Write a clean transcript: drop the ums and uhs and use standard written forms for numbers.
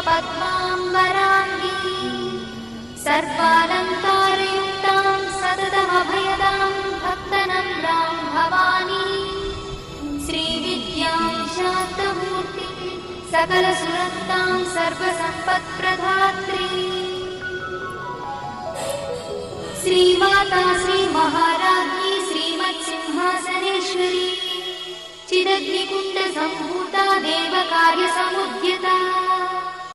पद्माम्बराङ्गी सर्वालङ्कारयुक्तां सततमभयदां भक्तनम्रां Bhavani श्रीविद्यां शान्तमूर्ति सकलसुरक्तां सर्वसम्पत्प्रदात्री Shri Mata श्रीमहाराज्ञी श्रीमत्सिंहासनेश्वरी चिदग्निकुण्डसम्भूता देवकार्यसमुद्यता